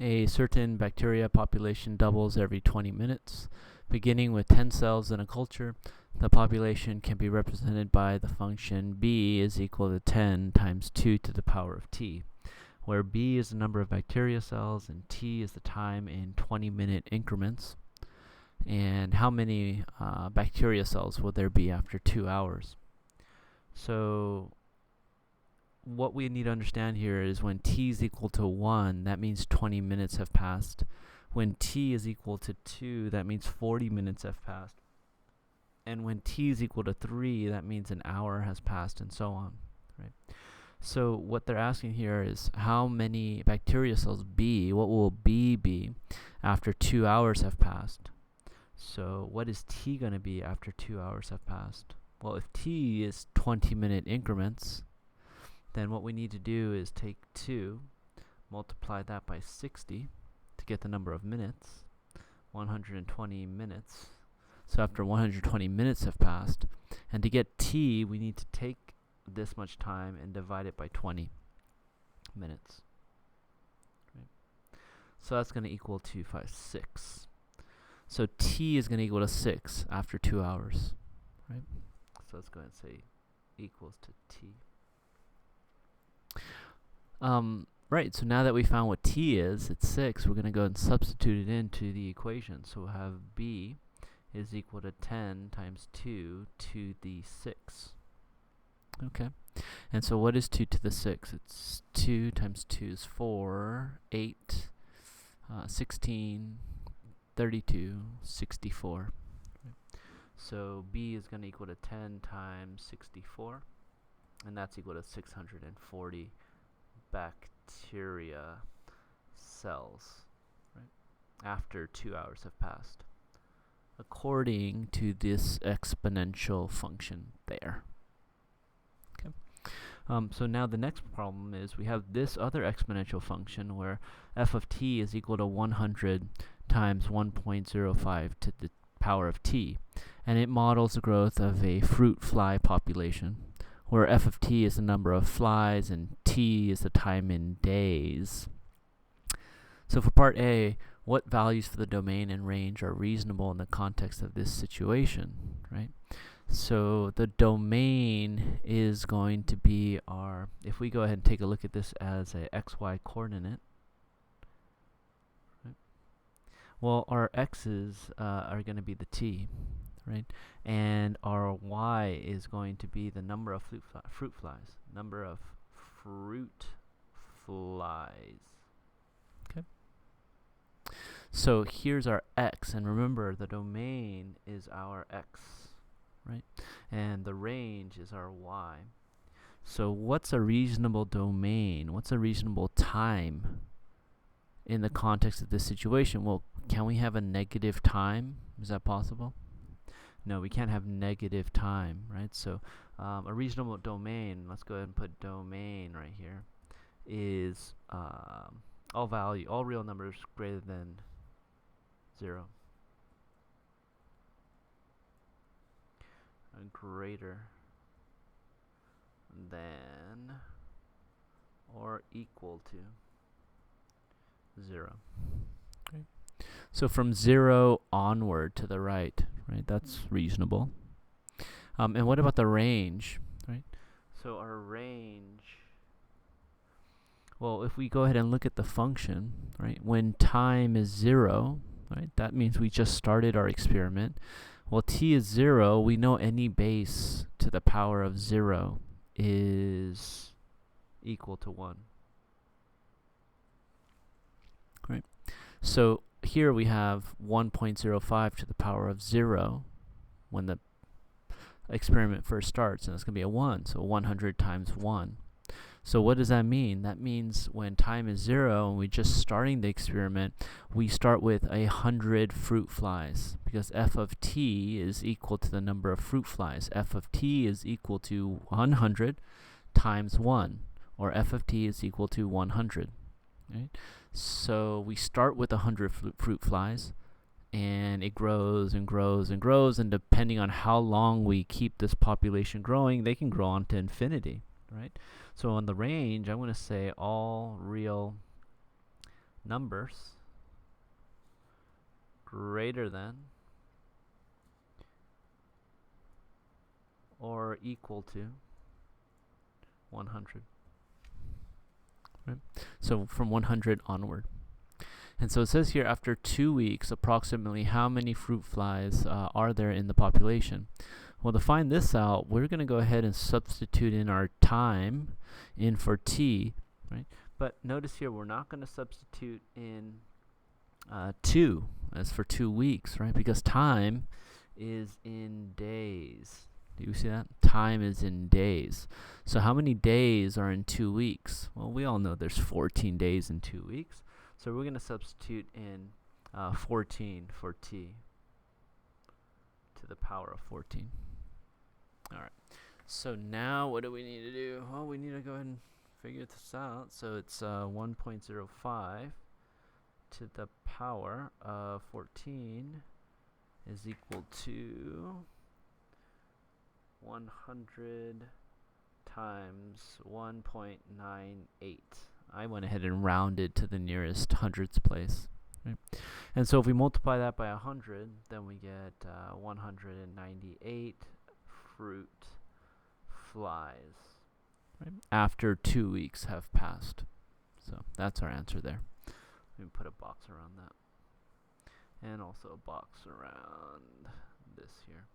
A certain bacteria population doubles every 20 minutes. Beginning with 10 cells in a culture, the population can be represented by the function b is equal to 10 times 2 to the power of t, where b is the number of bacteria cells and t is the time in 20-minute increments. And how many bacteria cells will there be after 2 hours? So what we need to understand here is when t is equal to 1, that means 20 minutes have passed. When t is equal to 2, that means 40 minutes have passed. And when t is equal to 3, that means an hour has passed, and so on. Right? So what they're asking here is how many bacteria cells b, what will b be after 2 hours have passed? So what is t going to be after 2 hours have passed? Well, if t is 20-minute increments, then what we need to do is take 2, multiply that by 60 to get the number of minutes, 120 minutes. So after 120 minutes have passed, and to get t, we need to take this much time and divide it by 20 minutes. Right? So that's going to equal 6. So t is going to equal to 6 after 2 hours. Right? So let's go ahead and say equals to t. Right, so now that we found what t is, it's 6, we're going to go and substitute it into the equation. So we'll have b is equal to 10 times 2 to the 6. Okay, and so what is 2 to the 6? It's 2 times 2 is 4, 8, 16, 32, 64. Right. So b is going to equal to 10 times 64, and that's equal to 640 bacteria cells, right, after 2 hours have passed, according to this exponential function there. Okay. So now the next problem is we have this other exponential function where f of t is equal to 100 times 1.05 to the power of t, and it models the growth of a fruit fly population, where f of t is the number of flies and t is the time in days. So for part A, what values for the domain and range are reasonable in the context of this situation, right? So the domain is going to be our, if we go ahead and take a look at this as a xy coordinate, right? Well, our x's are going to be the t, right? And our y is going to be the number of fruit flies. Number of fruit flies. Okay. So here's our x, and remember the domain is our x, right? And the range is our y. So what's a reasonable domain? What's a reasonable time in the context of this situation? Well, can we have a negative time? Is that possible? No, we can't have negative time, right? So a reasonable domain, let's go ahead and put domain right here, is all real numbers greater than 0. Greater than or equal to 0. Okay. So from 0 onward to the right, right? That's reasonable. And what about the range, right? So our range, well, if we go ahead and look at the function, right? When time is 0, right? That means we just started our experiment. Well, t is 0. We know any base to the power of 0 is equal to 1. Right? So here we have 1.05 to the power of 0 when the experiment first starts, and it's going to be a 1, so 100 times 1. So what does that mean? That means when time is 0 and we're just starting the experiment, we start with 100 fruit flies, because f of t is equal to the number of fruit flies. F of t is equal to 100 times 1, or f of t is equal to 100. Right? So we start with 100 fruit flies, and it grows and grows and grows, and depending on how long we keep this population growing, they can grow on to infinity, right? So on the range, I'm going to say all real numbers greater than or equal to 100. Right? So from 100 onward. And so it says here, after 2 weeks, approximately how many fruit flies are there in the population? Well, to find this out, we're going to go ahead and substitute in our time in for t, right? But notice here, we're not going to substitute in 2 as for 2 weeks, right? Because time is in days. Do you see that? Time is in days. So how many days are in 2 weeks? Well, we all know there's 14 days in 2 weeks. So we're going to substitute in 14 for t to the power of 14. All right. So now what do we need to do? Well, we need to go ahead and figure this out. So it's 1.05 to the power of 14 is equal to 100 times 1.98. I went ahead and rounded to the nearest hundredths place. Right? And so if we multiply that by 100, then we get 198 fruit flies, right? After 2 weeks have passed. So that's our answer there. Let me put a box around that. And also a box around this here.